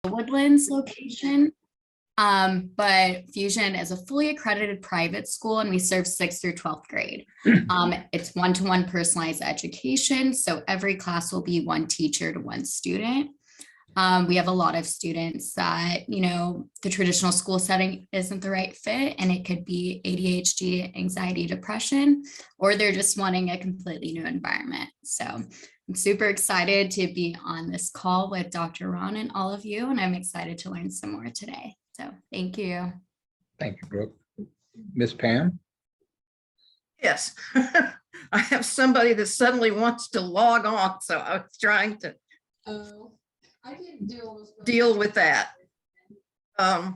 Woodlands location. But Fusion is a fully accredited private school and we serve 6th through 12th grade. It's one-to-one personalized education. So every class will be one teacher to one student. We have a lot of students that, the traditional school setting isn't the right fit, and it could be ADHD, anxiety, depression, or they're just wanting a completely new environment. So I'm super excited to be on this call with Dr. Ron and all of you, and I'm excited to learn some more today. So thank you. Thank you, Brooke. Miss Pam? Yes, I have somebody that suddenly wants to log on, so I was trying to I can deal with that. I'm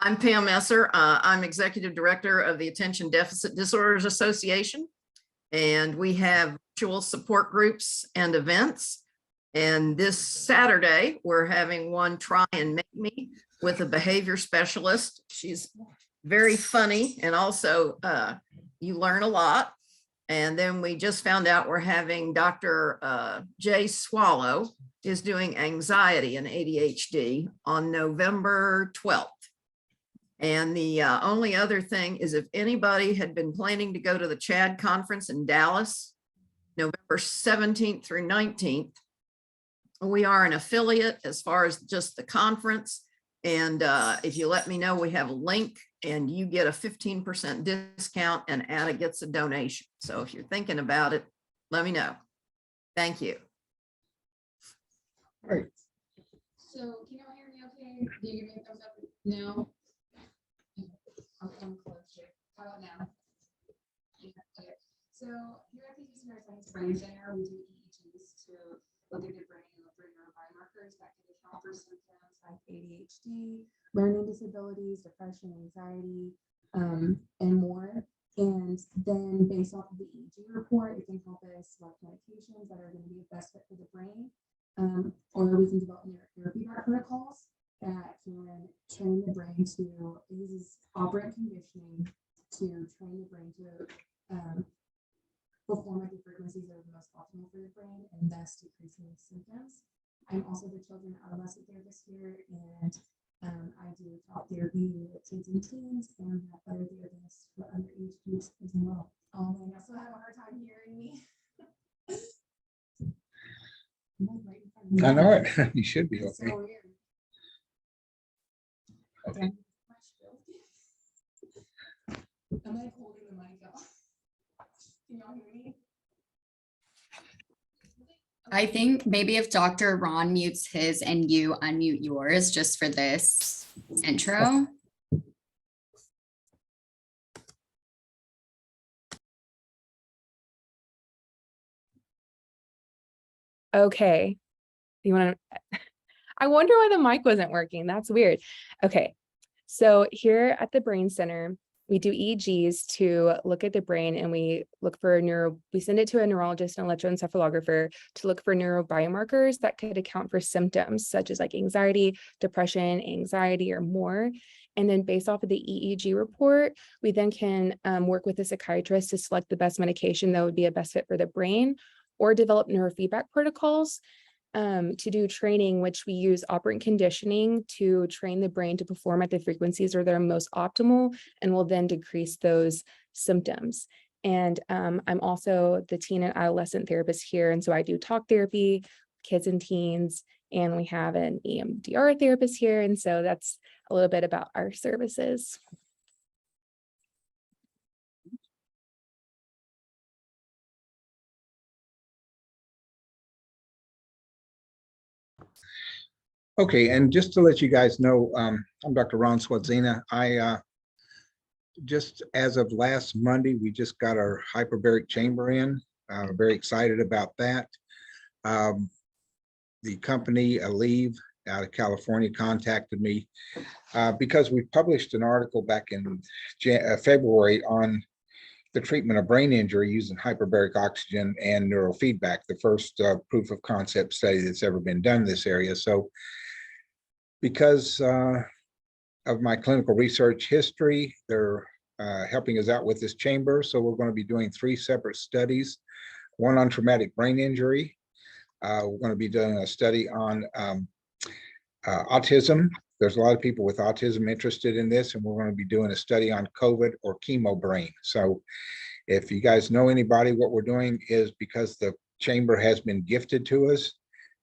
Pam Messer. I'm Executive Director of the Attention Deficit Disorders Association, and we have virtual support groups and events. And this Saturday, we're having one Try and Make Me with a behavior specialist. She's very funny, and also you learn a lot. And then we just found out we're having Dr. Jay Swallow is doing anxiety and ADHD on November 12th. And the only other thing is, if anybody had been planning to go to the CHAD conference in Dallas, November 17th through 19th, we are an affiliate as far as just the conference. And if you let me know, we have a link and you get a 15% discount and Ada gets a donation. So if you're thinking about it, let me know. Thank you. All right. So can you all hear me okay? Do you give me a thumbs up? No? I'll come closer. How about now? Okay. So here at the Houston Neuroscience Brain Center, we do EEGs to look at the brain and look for neurobiomarkers that can account for symptoms like ADHD, learning disabilities, depression, anxiety, and more. And then based off of the EEG report, it can help us select medications that are going to be the best fit for the brain. Or we can develop neurotherapy protocols that can train the brain to, it uses operant conditioning to train the brain to perform at the frequencies that are the most optimal for the brain and thus decreasing symptoms. I'm also the children and adolescent therapist here, and I do talk therapy with kids and teens and have other therapists for underage groups as well. And I still have a hard time hearing me. I know it. You should be okay. So weird. Okay. I'm like holding the mic up. Can y'all hear me? I think maybe if Dr. Ron mutes his and you unmute yours just for this intro. Okay. You want to, I wonder why the mic wasn't working. That's weird. Okay. So here at the Brain Center, we do EEGs to look at the brain, and we look for we send it to a neurologist and electroencephalographer to look for neurobiomarkers that could account for symptoms such as like anxiety, depression, anxiety, or more. And then based off of the EEG report, we then can work with a psychiatrist to select the best medication that would be a best fit for the brain, or develop neurofeedback protocols to do training, which we use operant conditioning to train the brain to perform at the frequencies where they're most optimal and will then decrease those symptoms. And I'm also the teen and adolescent therapist here. And so I do talk therapy, kids and teens, and we have an EMDR therapist here. And so that's a little bit about our services. Okay, and just to let you guys know, I'm Dr. Ron Swatzyna. I just as of last Monday, we just got our hyperbaric chamber in. Very excited about that. The company Aleve out of California contacted me because we published an article back in February on the treatment of brain injury using hyperbaric oxygen and neurofeedback, the first proof of concept study that's ever been done in this area. So because of my clinical research history, they're helping us out with this chamber. So we're going to be doing 3 separate studies, one on traumatic brain injury. We're going to be doing a study on Autism. There's a lot of people with autism interested in this, and we're going to be doing a study on COVID or chemo brain. So if you guys know anybody, what we're doing is, because the chamber has been gifted to us,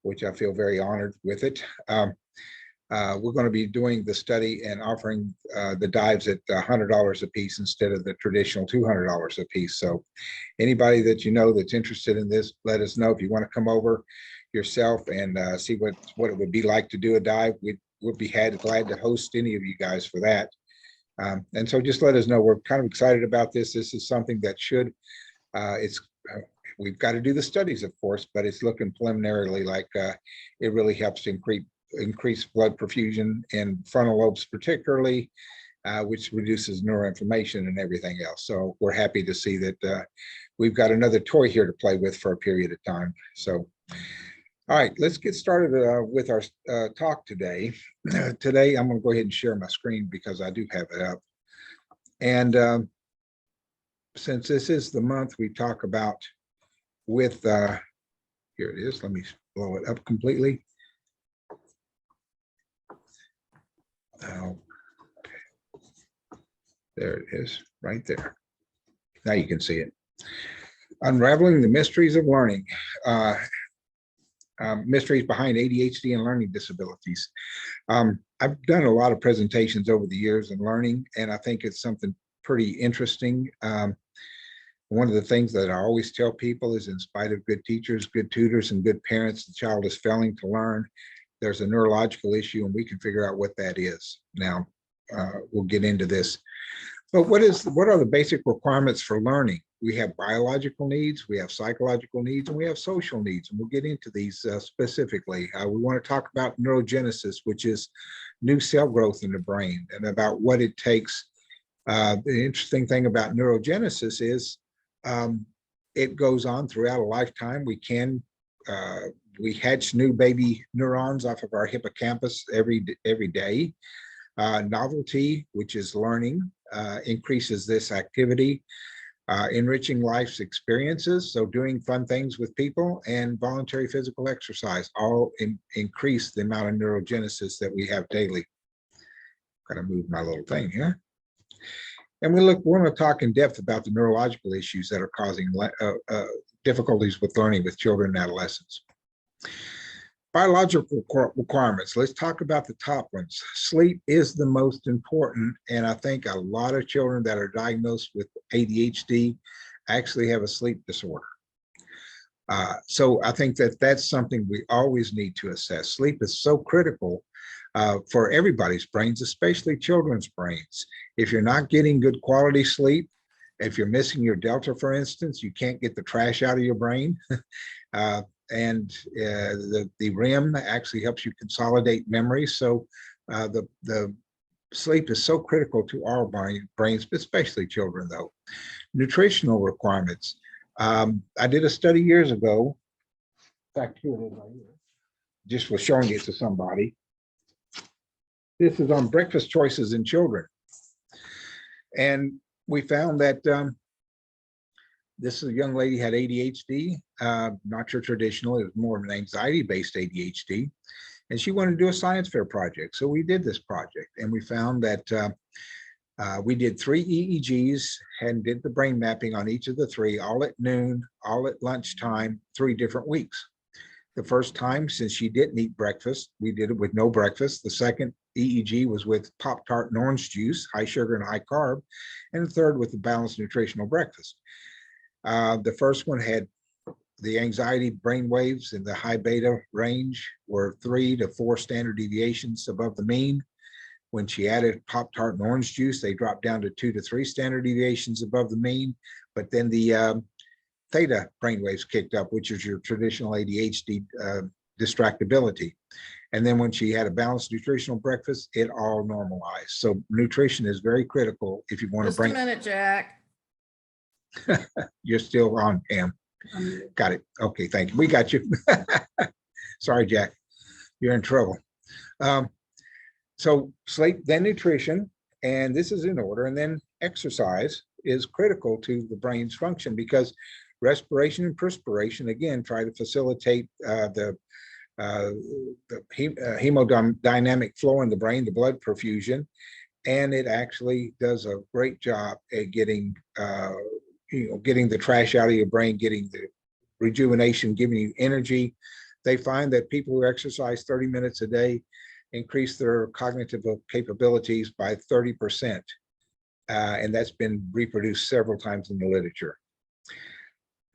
which I feel very honored with it. We're going to be doing the study and offering the dives at $100 a piece instead of the traditional $200 a piece. So anybody that you know that's interested in this, let us know. If you want to come over yourself and see what it would be like to do a dive, we'd be glad to host any of you guys for that. And so just let us know. We're kind of excited about this. This is something that we've got to do the studies, of course, but it's looking preliminarily like it really helps to increase blood perfusion in frontal lobes particularly, which reduces neuroinflammation and everything else. So we're happy to see that we've got another toy here to play with for a period of time. So, all right, let's get started with our talk today. Today, I'm going to go ahead and share my screen because I do have it up. And since this is the month we talk about with, here it is, let me blow it up completely. Okay. There it is, right there. Now you can see it. Unraveling the mysteries of learning. Mysteries behind ADHD and learning disabilities. I've done a lot of presentations over the years in learning, and I think it's something pretty interesting. One of the things that I always tell people is, in spite of good teachers, good tutors, and good parents, the child is failing to learn. There's a neurological issue, and we can figure out what that is. Now, we'll get into this. But what are the basic requirements for learning? We have biological needs, we have psychological needs, and we have social needs. And we'll get into these specifically. We want to talk about neurogenesis, which is new cell growth in the brain, and about what it takes. The interesting thing about neurogenesis is it goes on throughout a lifetime. We hatch new baby neurons off of our hippocampus every day. Novelty, which is learning, increases this activity. Enriching life's experiences, so doing fun things with people, and voluntary physical exercise all increase the amount of neurogenesis that we have daily. Gotta move my little thing here. And we're going to talk in depth about the neurological issues that are causing difficulties with learning with children and adolescents. Biological requirements. Let's talk about the top ones. Sleep is the most important, and I think a lot of children that are diagnosed with ADHD actually have a sleep disorder. So I think that that's something we always need to assess. Sleep is so critical for everybody's brains, especially children's brains. If you're not getting good quality sleep, if you're missing your delta, for instance, you can't get the trash out of your brain. And the REM actually helps you consolidate memory. So the sleep is so critical to our brains, especially children, though. Nutritional requirements. I did a study years ago. In fact, here it is right here. Just was showing it to somebody. This is on breakfast choices in children. And we found that this is a young lady had ADHD, not your traditional, it was more of an anxiety-based ADHD. And she wanted to do a science fair project. So we did this project, and we found that we did 3 EEGs and did the brain mapping on each of the 3, all at noon, all at lunchtime, 3 different weeks. The first time, since she didn't eat breakfast, we did it with no breakfast. The second EEG was with Pop-Tart and orange juice, high sugar and high carb. And the third with the balanced nutritional breakfast. The first one had the anxiety brain waves in the high beta range were 3 to 4 standard deviations above the mean. When she added Pop-Tart and orange juice, they dropped down to 2 to 3 standard deviations above the mean. But then the theta brainwaves kicked up, which is your traditional ADHD distractibility. And then when she had a balanced nutritional breakfast, it all normalized. So nutrition is very critical if you want to bring. Just a minute, Jack. You're still on, Pam. Got it. Okay, thank you. We got you. Sorry, Jack. You're in trouble. So sleep, then nutrition, and this is in order, and then exercise is critical to the brain's function, because respiration and perspiration, again, try to facilitate the the hemodynamic flow in the brain, the blood perfusion, and it actually does a great job at getting getting the trash out of your brain, getting the rejuvenation, giving you energy. They find that people who exercise 30 minutes a day increase their cognitive capabilities by 30%. And that's been reproduced several times in the literature.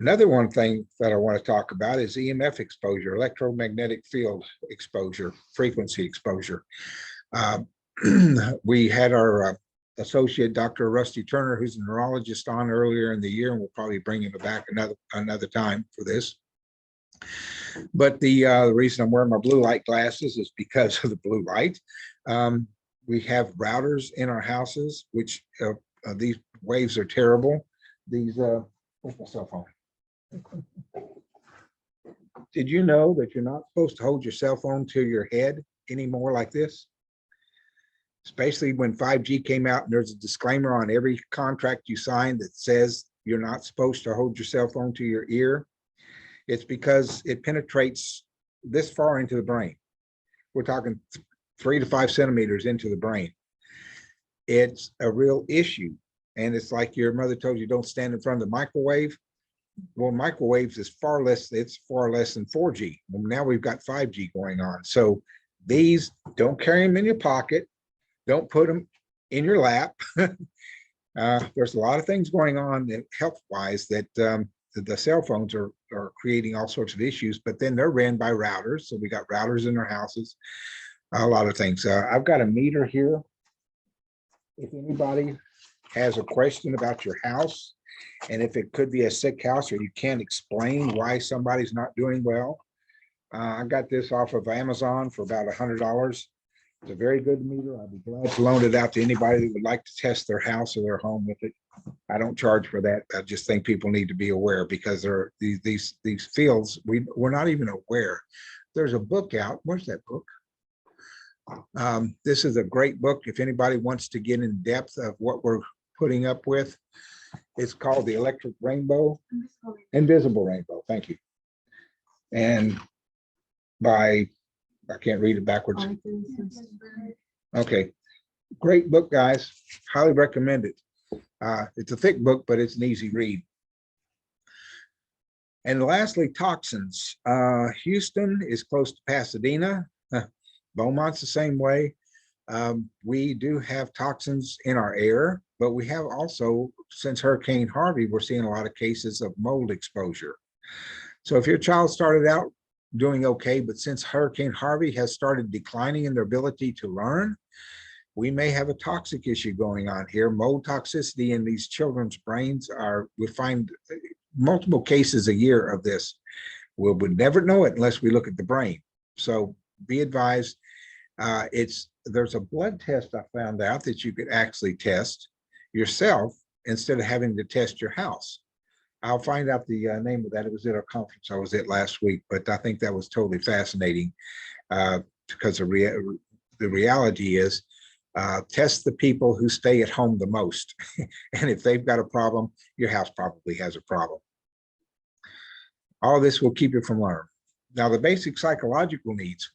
Another one thing that I want to talk about is EMF exposure, electromagnetic field exposure, frequency exposure. We had our associate, Dr. Rusty Turner, who's a neurologist, on earlier in the year, and we'll probably bring him back another time for this. But the reason I'm wearing my blue light glasses is because of the blue light. We have routers in our houses, which these waves are terrible. These, where's my cell phone? Did you know that you're not supposed to hold your cell phone to your head anymore like this? Especially when 5G came out, and there's a disclaimer on every contract you sign that says you're not supposed to hold your cell phone to your ear. It's because it penetrates this far into the brain. We're talking 3 to 5 centimeters into the brain. It's a real issue. And it's like your mother told you, don't stand in front of the microwave. Well, microwaves is far less, it's far less than 4G. Well, now we've got 5G going on. So these, don't carry them in your pocket. Don't put them in your lap. There's a lot of things going on health-wise that the cell phones are creating all sorts of issues, but then they're ran by routers. So we got routers in our houses, a lot of things. I've got a meter here. If anybody has a question about your house, and if it could be a sick house or you can't explain why somebody's not doing well, I got this off of Amazon for about $100. It's a very good meter. I'd be glad to loan it out to anybody that would like to test their house or their home with it. I don't charge for that. I just think people need to be aware, because there are these fields we're not even aware. There's a book out. Where's that book? This is a great book if anybody wants to get in depth of what we're putting up with. It's called The Electric Rainbow, Invisible Rainbow. Thank you. And by, I can't read it backwards. Okay, great book, guys. Highly recommend it. It's a thick book, but it's an easy read. And lastly, toxins. Houston is close to Pasadena. Beaumont's the same way. We do have toxins in our air, but we have also, since Hurricane Harvey, we're seeing a lot of cases of mold exposure. So if your child started out doing okay, but since Hurricane Harvey has started declining in their ability to learn, we may have a toxic issue going on here. Mold toxicity in these children's brains we find multiple cases a year of this. We would never know it unless we look at the brain. So be advised, there's a blood test I found out that you could actually test yourself instead of having to test your house. I'll find out the name of that. It was at a conference I was at last week, but I think that was totally fascinating because the reality is test the people who stay at home the most. And if they've got a problem, your house probably has a problem. All this will keep you from learning. Now, the basic psychological needs,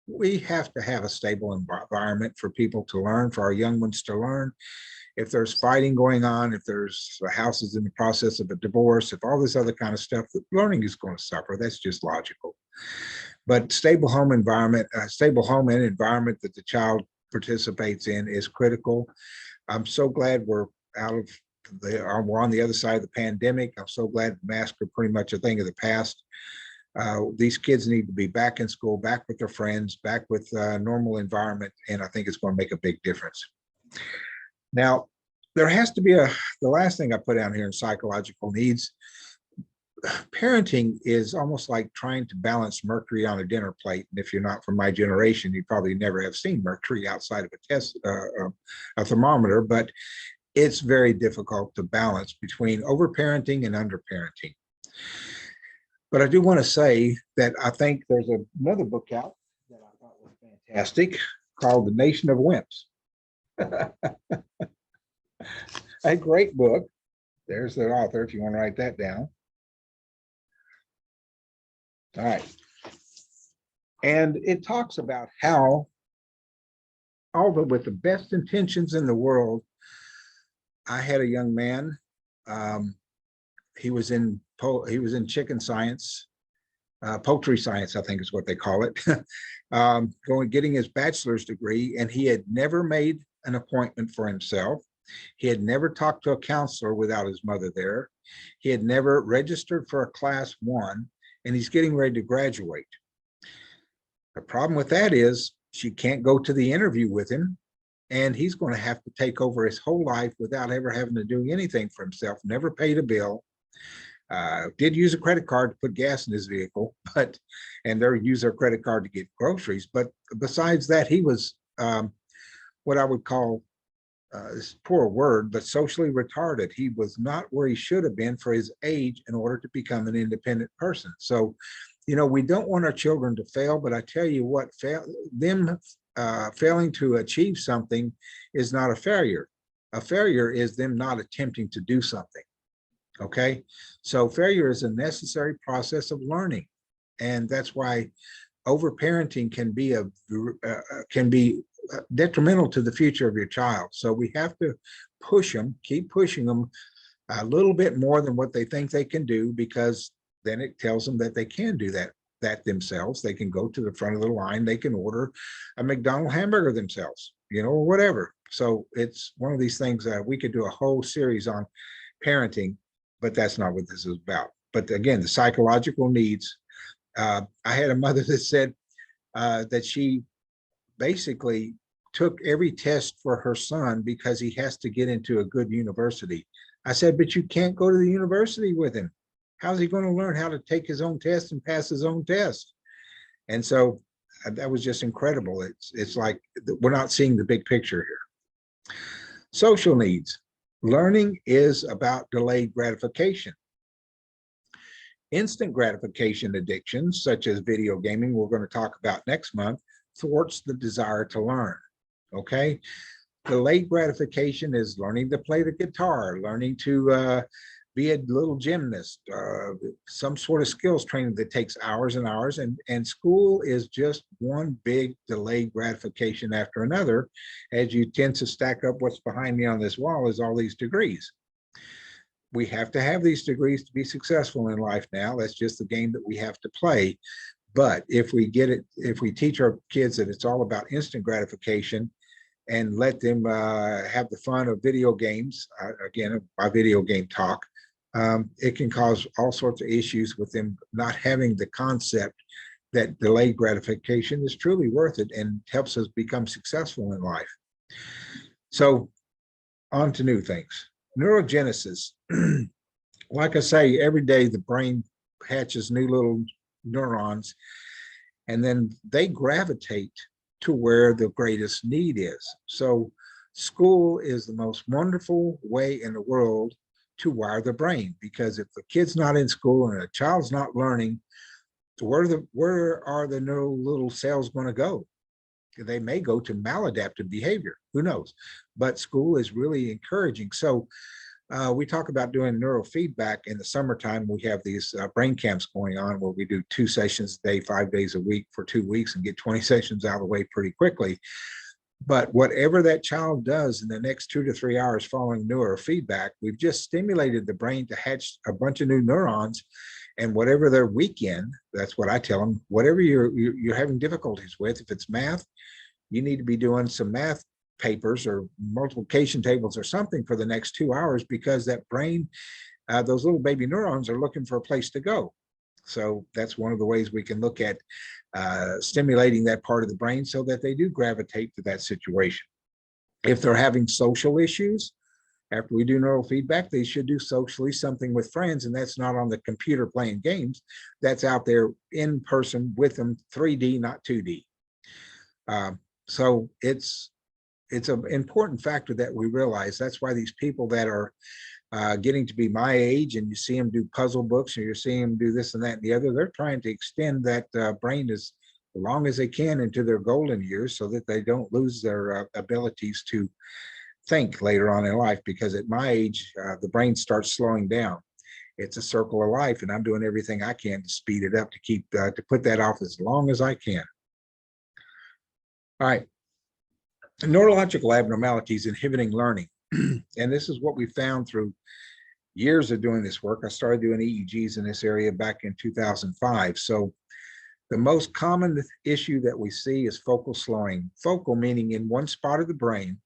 we have to have a stable environment for people to learn, for our young ones to learn. If there's fighting going on, if there's the house is in the process of a divorce, if all this other kind of stuff, the learning is going to suffer. That's just logical. But stable home environment, stable home and environment that the child participates in is critical. I'm so glad we're we're on the other side of the pandemic. I'm so glad masks are pretty much a thing of the past. These kids need to be back in school, back with their friends, back with a normal environment, and I think it's going to make a big difference. Now, there has to be the last thing I put down here in psychological needs. Parenting is almost like trying to balance mercury on a dinner plate. And if you're not from my generation, you probably never have seen mercury outside of a thermometer, but it's very difficult to balance between overparenting and underparenting. But I do want to say that I think there's another book out that I thought was fantastic called The Nation of Wimps. A great book. There's the author if you want to write that down. All right. And it talks about how, although with the best intentions in the world, I had a young man, he was in chicken science, poultry science, I think is what they call it, getting his bachelor's degree, and he had never made an appointment for himself. He had never talked to a counselor without his mother there. He had never registered for a class 1, and he's getting ready to graduate. The problem with that is she can't go to the interview with him, and he's going to have to take over his whole life without ever having to do anything for himself, never paid a bill. Did use a credit card to put gas in his vehicle, and they use their credit card to get groceries. But besides that, he was what I would call, this poor word, but socially retarded. He was not where he should have been for his age in order to become an independent person. So, we don't want our children to fail, but I tell you what, failing to achieve something is not a failure. A failure is them not attempting to do something. Okay, so failure is a necessary process of learning, and that's why overparenting can be detrimental to the future of your child. So we have to push them, keep pushing them a little bit more than what they think they can do, because then it tells them that they can do that themselves. They can go to the front of the line. They can order a McDonald's hamburger themselves, or whatever. So it's one of these things that we could do a whole series on parenting, but that's not what this is about. But again, the psychological needs. I had a mother that said that she basically took every test for her son because he has to get into a good university. I said, but you can't go to the university with him. How's he going to learn how to take his own test and pass his own test? And so that was just incredible. It's like we're not seeing the big picture here. Social needs. Learning is about delayed gratification. Instant gratification addictions, such as video gaming, we're going to talk about next month, thwarts the desire to learn. Okay. Delayed gratification is learning to play the guitar, learning to be a little gymnast, some sort of skills training that takes hours and hours, and school is just one big delayed gratification after another, as you tend to stack up. What's behind me on this wall is all these degrees. We have to have these degrees to be successful in life now. That's just the game that we have to play. But if we teach our kids that it's all about instant gratification, and let them have the fun of video games, again, by video game talk, it can cause all sorts of issues with them not having the concept that delayed gratification is truly worth it and helps us become successful in life. So on to new things. Neurogenesis. Like I say, every day the brain hatches new little neurons, and then they gravitate to where the greatest need is. So school is the most wonderful way in the world to wire the brain, because if the kid's not in school and a child's not learning, where are the neural little cells going to go? They may go to maladaptive behavior, who knows? But school is really encouraging. So we talk about doing neurofeedback in the summertime. We have these brain camps going on where we do 2 sessions a day, 5 days a week for 2 weeks, and get 20 sessions out of the way pretty quickly. But whatever that child does in the next 2 to 3 hours following neurofeedback, we've just stimulated the brain to hatch a bunch of new neurons. And whatever they're weak in, that's what I tell them, whatever you're having difficulties with, if it's math, you need to be doing some math papers or multiplication tables or something for the next 2 hours, because that brain, those little baby neurons are looking for a place to go. So that's one of the ways we can look at stimulating that part of the brain so that they do gravitate to that situation. If they're having social issues, after we do neurofeedback, they should do socially something with friends, and that's not on the computer playing games. That's out there in person with them, 3D, not 2D. So it's an important factor that we realize. That's why these people that are getting to be my age, and you see them do puzzle books, or you're seeing them do this and that and the other, they're trying to extend that brain as long as they can into their golden years, so that they don't lose their abilities to think later on in life. Because at my age, the brain starts slowing down. it's a circle of life, and I'm doing everything I can to speed it up, to keep to put that off as long as I can. All right, neurological abnormalities inhibiting learning. And this is what we found through years of doing this work. I started doing EEGs in this area back in 2005. So the most common issue that we see is focal slowing. Focal meaning in one spot of the brain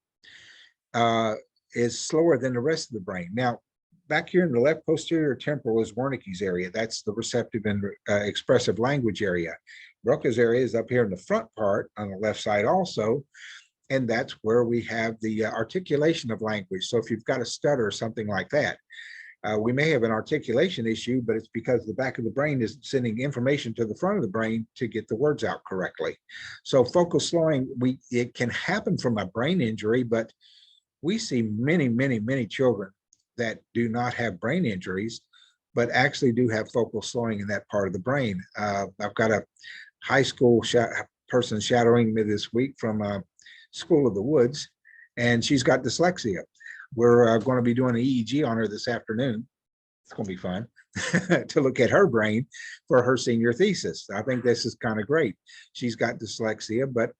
is slower than the rest of the brain. Now, back here in the left posterior temporal is Wernicke's area. That's the receptive and expressive language area. Broca's area is up here in the front part on the left side also. And that's where we have the articulation of language. So if you've got a stutter or something like that, we may have an articulation issue, but it's because the back of the brain is sending information to the front of the brain to get the words out correctly. So focal slowing, it can happen from a brain injury, but we see many, many, many children that do not have brain injuries, but actually do have focal slowing in that part of the brain. I've got a high school person shadowing me this week from School of the Woods, and she's got dyslexia. We're going to be doing an EEG on her this afternoon. It's going to be fun to look at her brain for her senior thesis. I think this is kind of great. She's got dyslexia, but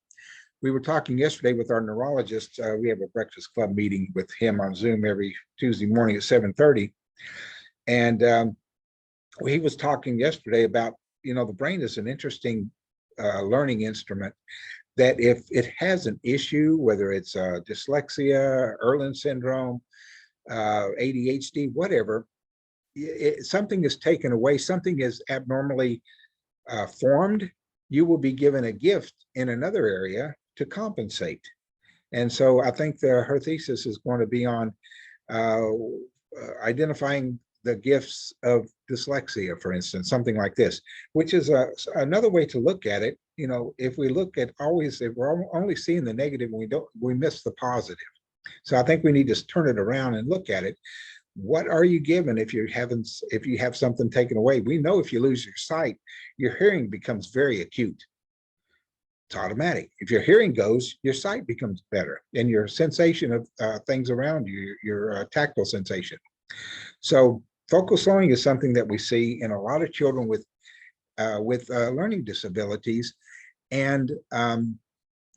we were talking yesterday with our neurologist. We have a breakfast club meeting with him on Zoom every Tuesday morning at 7:30. And he was talking yesterday about, the brain is an interesting learning instrument, that if it has an issue, whether it's dyslexia, Erlen syndrome, ADHD, whatever, something is taken away, something is abnormally formed, you will be given a gift in another area to compensate. And so I think her thesis is going to be on identifying the gifts of dyslexia, for instance, something like this, which is another way to look at it. If we look at if we're only seeing the negative, we miss the positive. So I think we need to turn it around and look at it. What are you given if you have something taken away? We know if you lose your sight, your hearing becomes very acute. It's automatic. If your hearing goes, your sight becomes better, and your sensation of things around you, your tactile sensation. So focal slowing is something that we see in a lot of children with learning disabilities, and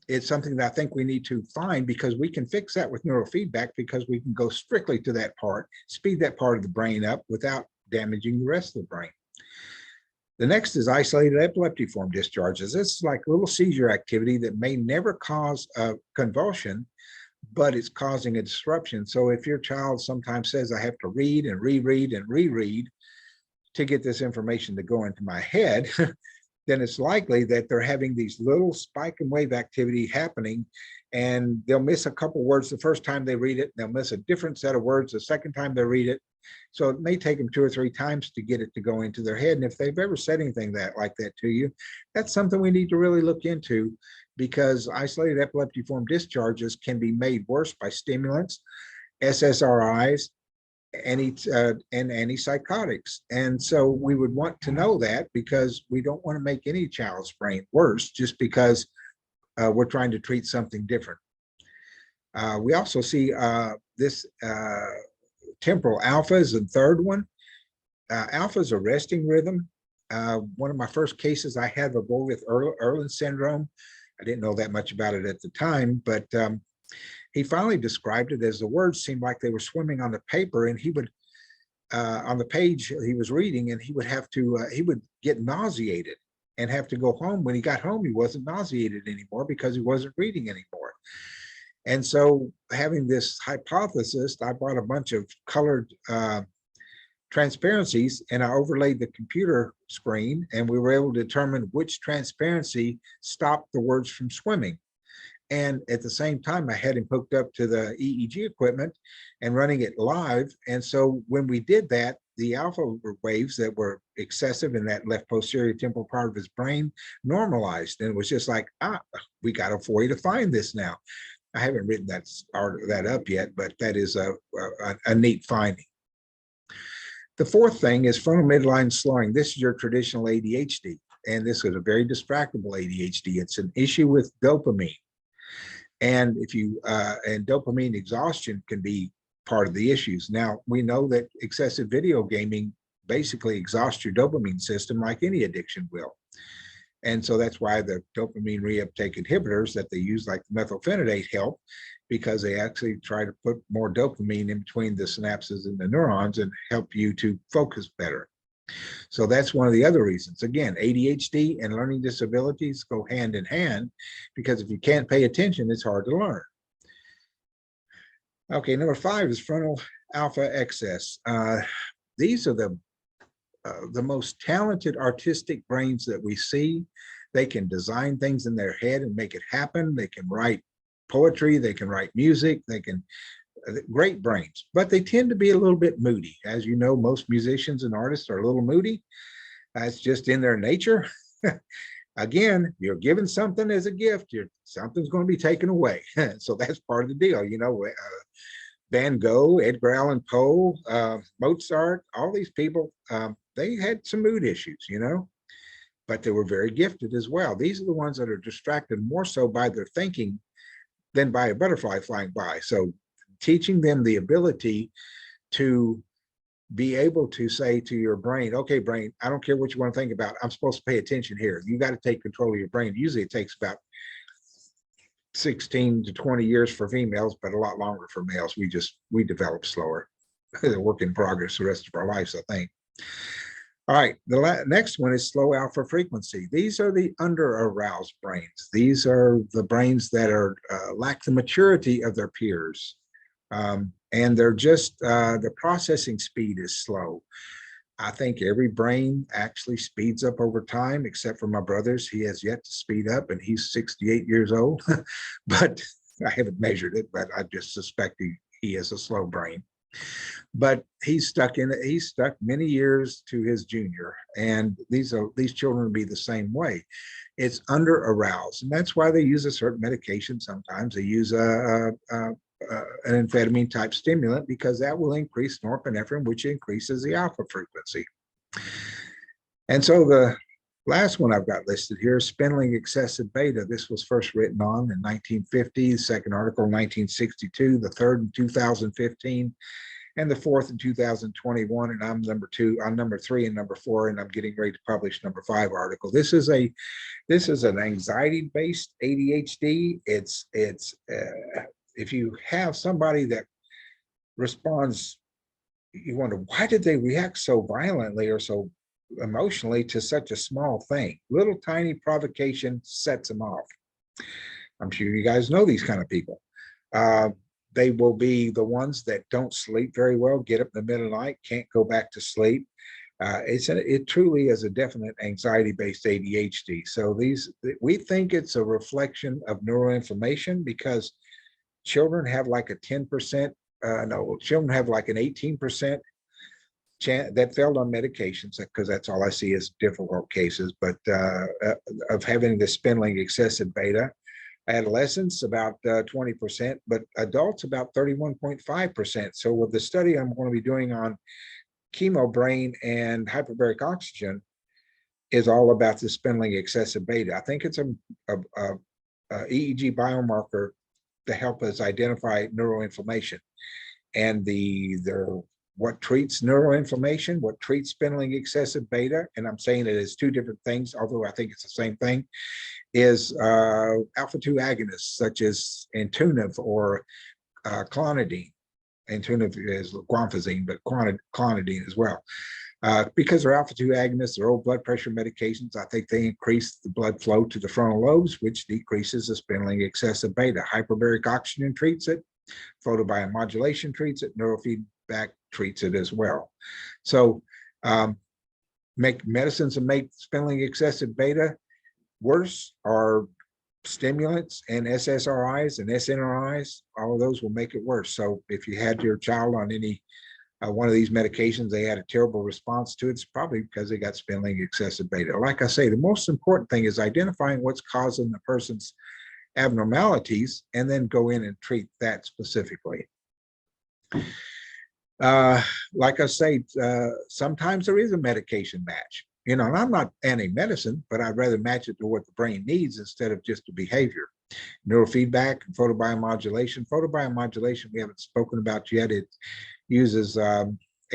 it's something that I think we need to find, because we can fix that with neurofeedback, because we can go strictly to that part, speed that part of the brain up without damaging the rest of the brain. The next is isolated epileptiform discharges. This is like little seizure activity that may never cause a convulsion, but it's causing a disruption. So if your child sometimes says, I have to read and reread and reread to get this information to go into my head, then it's likely that they're having these little spike and wave activity happening, and they'll miss a couple words the first time they read it. They'll miss a different set of words the second time they read it. So it may take them 2 or 3 times to get it to go into their head. And if they've ever said anything like that to you, that's something we need to really look into, because isolated epileptiform discharges can be made worse by stimulants, SSRIs, and antipsychotics. And so we would want to know that, because we don't want to make any child's brain worse just because we're trying to treat something different. We also see this temporal alpha is the third one. Alpha is a resting rhythm. One of my first cases, I had a boy with Erlen syndrome. I didn't know that much about it at the time, but he finally described it as the words seemed like they were swimming on the paper, and he would, on the page he was reading, and he would have to, he would get nauseated and have to go home. When he got home, he wasn't nauseated anymore because he wasn't reading anymore. And so, having this hypothesis, I bought a bunch of colored transparencies, and I overlaid the computer screen, and we were able to determine which transparency stopped the words from swimming. And at the same time, I had him hooked up to the EEG equipment and running it live. And so when we did that, the alpha waves that were excessive in that left posterior temporal part of his brain normalized. And it was just like, we got a way to find this now. I haven't written that up yet, but that is a neat finding. The fourth thing is frontal midline slowing. This is your traditional ADHD, and this is a very distractible ADHD. It's an issue with dopamine. And and dopamine exhaustion can be part of the issues. Now, we know that excessive video gaming basically exhaust your dopamine system like any addiction will. And so that's why the dopamine reuptake inhibitors that they use, like methylphenidate, help, because they actually try to put more dopamine in between the synapses and the neurons and help you to focus better. So that's one of the other reasons. Again, ADHD and learning disabilities go hand in hand, because if you can't pay attention, it's hard to learn. Okay, number 5 is frontal alpha excess. These are the most talented artistic brains that we see. They can design things in their head and make it happen. They can write poetry, they can write music, they can, great brains, but they tend to be a little bit moody. As you know, most musicians and artists are a little moody. That's just in their nature. Again, you're given something as a gift, something's going to be taken away. So that's part of the deal. You know, Van Gogh, Edgar Allan Poe, Mozart, all these people, they had some mood issues, you know, but they were very gifted as well. These are the ones that are distracted more so by their thinking than by a butterfly flying by. So teaching them the ability to be able to say to your brain, okay, brain, I don't care what you want to think about. I'm supposed to pay attention here. You got to take control of your brain. Usually it takes about 16 to 20 years for females, but a lot longer for males. We develop slower. They're work in progress the rest of our lives, I think. All right, the next one is slow alpha frequency. These are the under-aroused brains. These are the brains that are lack the maturity of their peers. And they're just, the processing speed is slow. I think every brain actually speeds up over time, except for my brother's. He has yet to speed up, and he's 68 years old. But I haven't measured it, but I just suspect he has a slow brain. But he's stuck many years to his junior, and these children will be the same way. It's under aroused, and that's why they use a certain medication. Sometimes they use an amphetamine type stimulant, because that will increase norepinephrine, which increases the alpha frequency. And so the last one I've got listed here is spindling excessive beta. This was first written on in 1950, the second article in 1962, the third in 2015, and the fourth in 2021. And I'm number 3 and number 4, and I'm getting ready to publish number 5 article. This is an anxiety-based ADHD. It's if you have somebody that responds, you wonder, why did they react so violently or so emotionally to such a small thing? Little tiny provocation sets them off. I'm sure you guys know these kind of people. They will be the ones that don't sleep very well, get up in the middle of the night, can't go back to sleep. It truly is a definite anxiety-based ADHD. So we think it's a reflection of neuroinflammation, because children have like a 10%, children have like an 18% chance that failed on medications, because that's all I see is difficult cases, but of having the spindling excessive beta. Adolescents about 20%, but adults about 31.5%. So with the study I'm going to be doing on chemo brain and hyperbaric oxygen is all about the spindling excessive beta. I think it's a EEG biomarker to help us identify neuroinflammation, and what treats neuroinflammation, what treats spindling excessive beta, and I'm saying it as 2 different things, although I think it's the same thing, is alpha-2 agonists such as Antunov or clonidine. Antunov is guanfacine, but clonidine as well. Because they're alpha-2 agonists, they're old blood pressure medications. I think they increase the blood flow to the frontal lobes, which decreases the spindling excessive beta. Hyperbaric oxygen treats it. Photobiomodulation treats it. Neurofeedback treats it as well. So make medicines and make spindling excessive beta worse are stimulants and SSRIs and SNRIs. All of those will make it worse. So if you had your child on any one of these medications, they had a terrible response to it, it's probably because they got spindling excessive beta. Like I say, the most important thing is identifying what's causing the person's abnormalities, and then go in and treat that specifically. Like I say, sometimes there is a medication match. You know, and I'm not anti-medicine, but I'd rather match it to what the brain needs instead of just the behavior. Neurofeedback and photobiomodulation. Photobiomodulation we haven't spoken about yet. It uses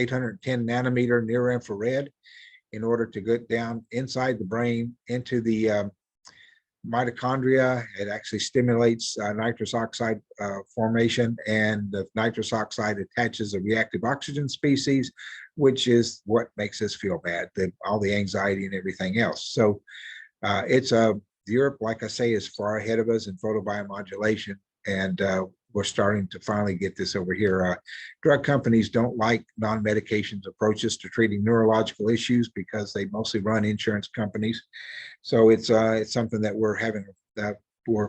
810 nanometer near infrared in order to get down inside the brain into the mitochondria. It actually stimulates nitrous oxide formation, and the nitrous oxide attaches a reactive oxygen species, which is what makes us feel bad, all the anxiety and everything else. So it's Europe, like I say, is far ahead of us in photobiomodulation, and we're starting to finally get this over here. Drug companies don't like non-medications approaches to treating neurological issues because they mostly run insurance companies. So it's something that we're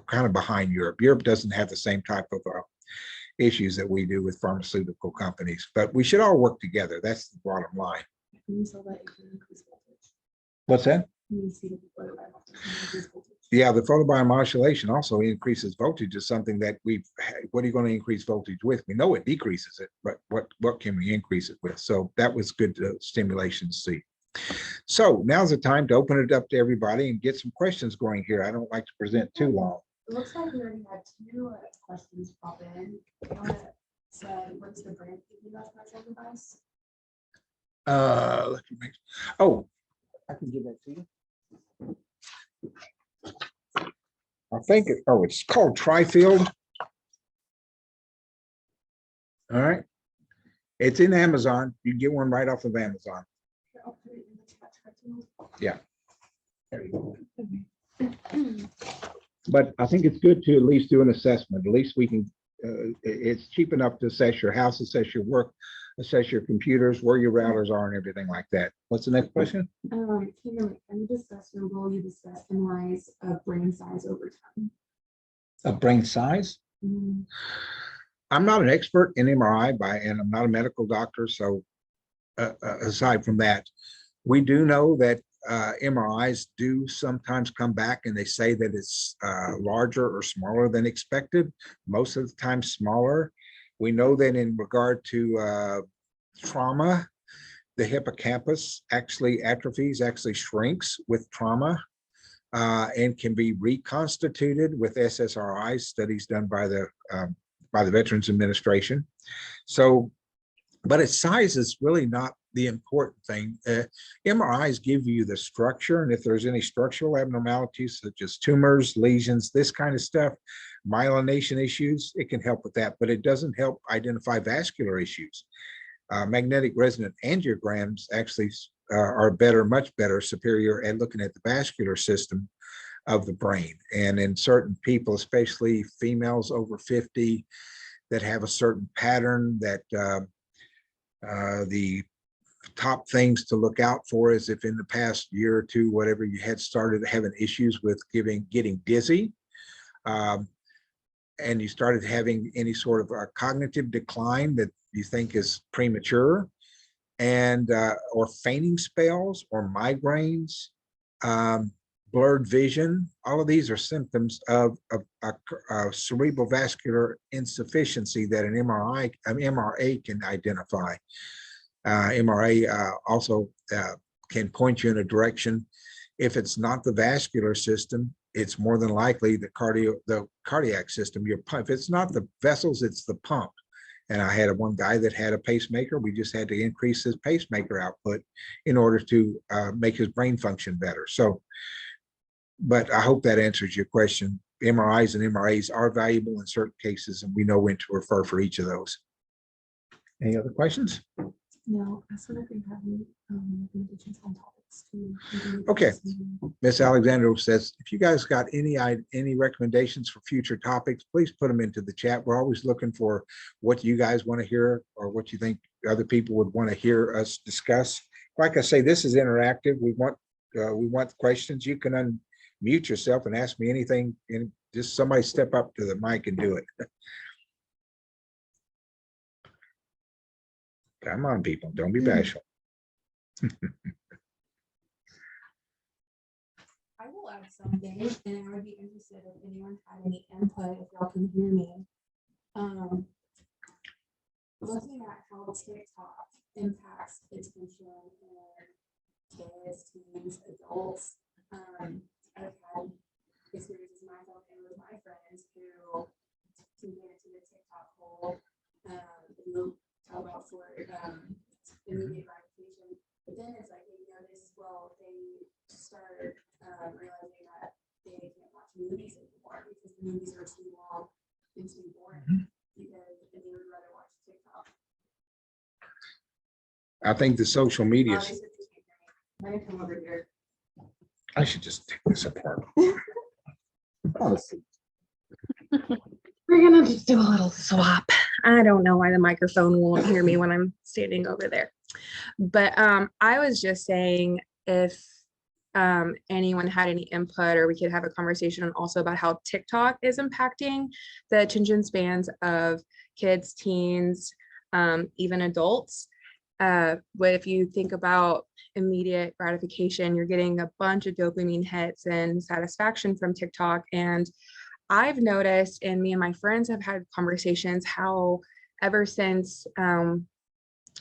kind of behind Europe. Europe doesn't have the same type of issues that we do with pharmaceutical companies, but we should all work together. That's the bottom line. What's that? Yeah, the photobiomodulation also increases voltage is something that what are you going to increase voltage with? We know it decreases it, but what can we increase it with? So that was good stimulation to see. So now's the time to open it up to everybody and get some questions going here. I don't like to present too long. It looks like we already had 2 questions pop in. Said, what's the brand of the device? Oh, I can give that to you. I think it's called Trifield. All right. It's in Amazon. You can get one right off of Amazon. Yeah. There you go. But I think it's good to at least do an assessment. At least we can, it's cheap enough to assess your house, assess your work, assess your computers, where your routers are and everything like that. What's the next question? Can you discuss your role? You discussed the rise of brain size over time. Of brain size? Mhm. I'm not an expert in MRI and I'm not a medical doctor. So aside from that, we do know that MRIs do sometimes come back and they say that it's larger or smaller than expected. Most of the time smaller. We know that in regard to trauma, the hippocampus actually atrophies, actually shrinks with trauma, and can be reconstituted with SSRI studies done by the Veterans Administration. So, but its size is really not the important thing. MRIs give you the structure, and if there's any structural abnormalities such as tumors, lesions, this kind of stuff, myelination issues, it can help with that, but it doesn't help identify vascular issues. Magnetic resonant angiograms actually are better, much better, superior at looking at the vascular system of the brain. And in certain people, especially females over 50 that have a certain pattern, that the top things to look out for is if in the past year or two, whatever, you had started having issues with getting dizzy, and you started having any sort of a cognitive decline that you think is premature, and or fainting spells or migraines, blurred vision. All of these are symptoms of cerebral vascular insufficiency that an MRA can identify. MRA also can point you in a direction. If it's not the vascular system, it's more than likely the cardiac system. Your pump. If it's not the vessels, it's the pump. And I had one guy that had a pacemaker. We just had to increase his pacemaker output in order to make his brain function better. So, but I hope that answers your question. MRIs and MRAs are valuable in certain cases, and we know when to refer for each of those. Any other questions? No, I sort of think having recommendations on topics too. Okay. Miss Alexander says, if you guys got any recommendations for future topics, please put them into the chat. We're always looking for what you guys want to hear or what you think other people would want to hear us discuss. Like I say, this is interactive. We want questions. You can unmute yourself and ask me anything, and just somebody step up to the mic and do it. Come on, people, don't be bashful. I will add something, and I would be interested if anyone had any input, if y'all can hear me. Looking at how TikTok impacts attention in kids, teens, adults. I've had experiences myself and with my friends who can get into the TikTok hole. Talk about for I think the social media, I'm gonna come over here. I should just take this apart. We're gonna just do a little swap. I don't know why the microphone won't hear me when I'm standing over there. But I was just saying if anyone had any input, or we could have a conversation also about how TikTok is impacting the attention spans of kids, teens, even adults. But if you think about immediate gratification, you're getting a bunch of dopamine hits and satisfaction from TikTok. And I've noticed, and me and my friends have had conversations, how ever since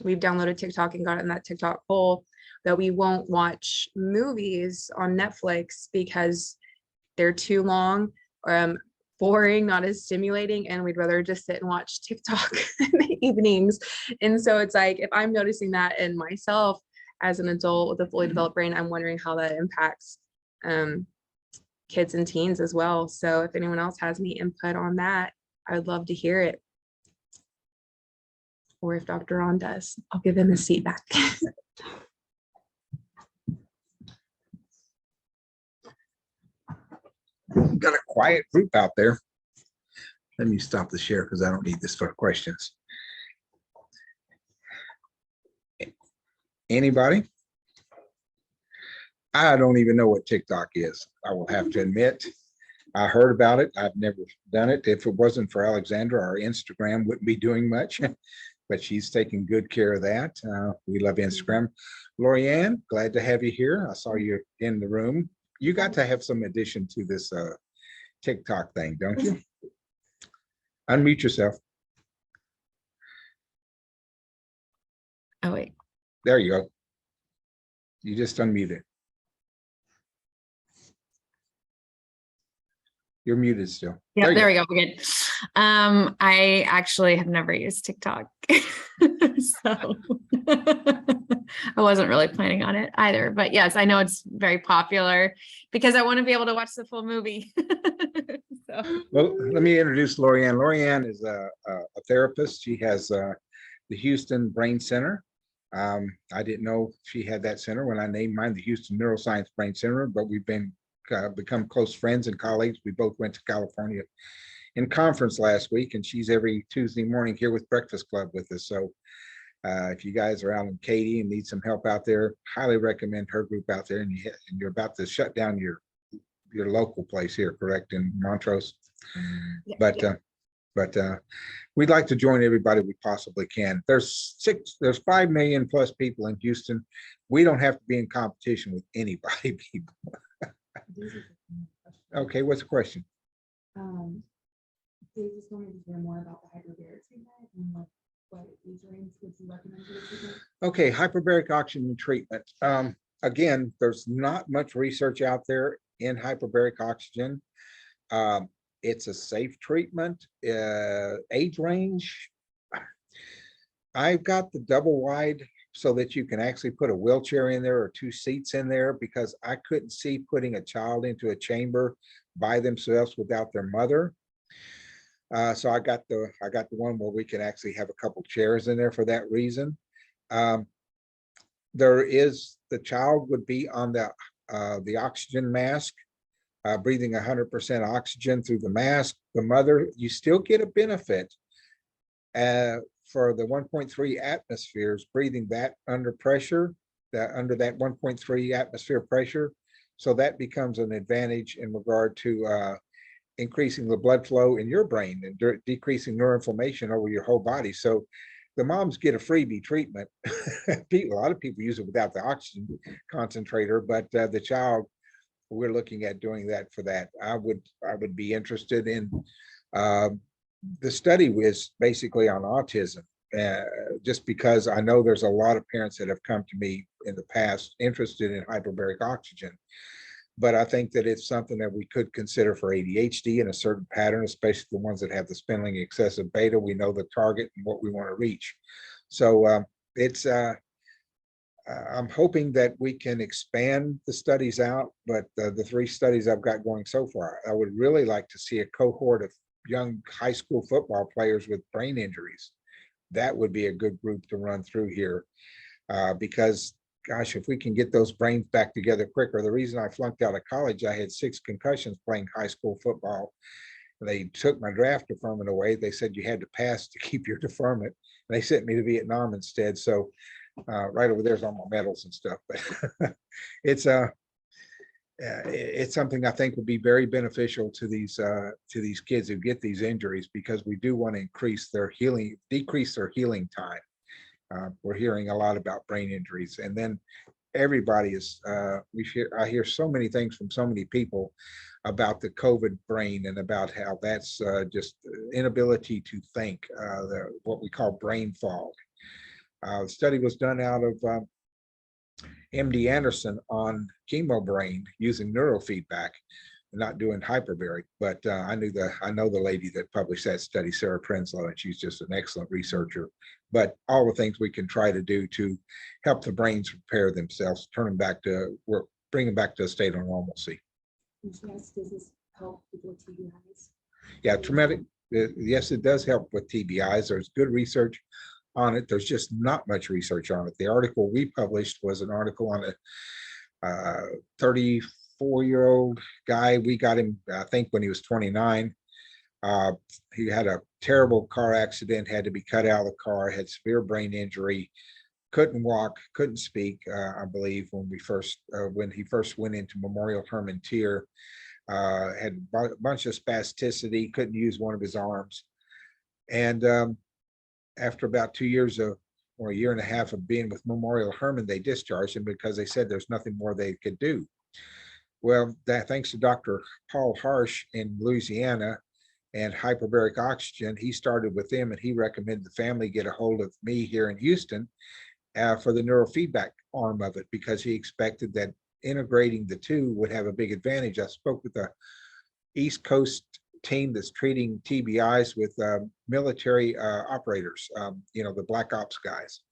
we've downloaded TikTok and got in that TikTok hole, that we won't watch movies on Netflix because they're too long, or boring, not as stimulating, and we'd rather just sit and watch TikTok in the evenings. And so it's like, if I'm noticing that in myself as an adult with a fully developed brain, I'm wondering how that impacts kids and teens as well. So if anyone else has any input on that, I'd love to hear it. Or if Dr. Ron does, I'll give him a seat back. Got a quiet group out there. Let me stop the share because I don't need this for questions. Anybody? I don't even know what TikTok is. I will have to admit. I heard about it. I've never done it. If it wasn't for Alexandra, our Instagram wouldn't be doing much, but she's taking good care of that. We love Instagram. Lorianne, glad to have you here. I saw you in the room. You got to have some addition to this TikTok thing, don't you? Unmute yourself. Oh, wait. There you go. You just unmuted. You're muted still. Yeah, there we go. go. We're good. I actually have never used TikTok. So I wasn't really planning on it either. But yes, I know it's very popular because I want to be able to watch the full movie. So. Well, let me introduce Lorianne. Lorianne is a therapist. She has the Houston Brain Center. I didn't know she had that center when I named mine the Houston Neuroscience Brain Center, but we've become close friends and colleagues. We both went to California in conference last week, and she's every Tuesday morning here with Breakfast Club with us. So if you guys are out in Katy and need some help out there, highly recommend her group out there. And you're about to shut down your local place here, correct, in Montrose? Yeah, But we'd like to join everybody we possibly can. There's 5 million plus people in Houston. We don't have to be in competition with anybody, people. Okay, what's the question? They just wanted to hear more about the hyperbaric treatment and what age range would you recommend for the treatment? Okay, hyperbaric oxygen treatment. Again, there's not much research out there in hyperbaric oxygen. It's a safe treatment. Age range, I've got the double wide so that you can actually put a wheelchair in there or 2 seats in there, because I couldn't see putting a child into a chamber by themselves without their mother. So I got the one where we can actually have a couple chairs in there for that reason. The child would be on the oxygen mask, breathing 100% oxygen through the mask. The mother, you still get a benefit for the 1.3 atmospheres, breathing that under pressure, under that 1.3 atmosphere pressure. So that becomes an advantage in regard to increasing the blood flow in your brain and decreasing neuroinflammation over your whole body. So the moms get a freebie treatment. A lot of people use it without the oxygen concentrator, but the child, we're looking at doing that for that. I would be interested in the study was basically on autism, just because I know there's a lot of parents that have come to me in the past interested in hyperbaric oxygen. But I think that it's something that we could consider for ADHD in a certain pattern, especially the ones that have the spindling excessive beta. We know the target and what we want to reach. So I'm hoping that we can expand the studies out, but the 3 studies I've got going so far, I would really like to see a cohort of young high school football players with brain injuries. That would be a good group to run through here. because gosh, if we can get those brains back together quicker. The reason I flunked out of college, I had 6 concussions playing high school football. They took my draft deferment away. They said you had to pass to keep your deferment. And they sent me to Vietnam instead. So right over there's all my medals and stuff. But it's something I think would be very beneficial to these kids who get these injuries, because we do want to decrease their healing time. We're hearing a lot about brain injuries, and then everybody is I hear so many things from so many people about the COVID brain, and about how that's just inability to think, what we call brain fog. The study was done out of MD Anderson on chemo brain using neurofeedback, not doing hyperbaric. But I know the lady that published that study, Sarah Prenslow, and she's just an excellent researcher. But all the things we can try to do to help the brains repair themselves, bring them back to a state of normalcy. Yes, does this help people with TBIs? Yeah, traumatic. Yes, it does help with TBIs. There's good research on it. There's just not much research on it. The article we published was an article on a 34-year-old guy. We got him, I think, when he was 29. He had a terrible car accident, had to be cut out of the car, had severe brain injury, couldn't walk, couldn't speak, I believe, when he first went into Memorial Hermann Tier. Had a bunch of spasticity, couldn't use one of his arms. And after about 2 years or a year and a half of being with Memorial Hermann, they discharged him because they said there's nothing more they could do. Well, thanks to Dr. Paul Harsh in Louisiana and hyperbaric oxygen, he started with them, and he recommended the family get a hold of me here in Houston for the neurofeedback arm of it, because he expected that integrating the two would have a big advantage. I spoke with the East Coast team that's treating TBIs with military operators, the Black Ops guys.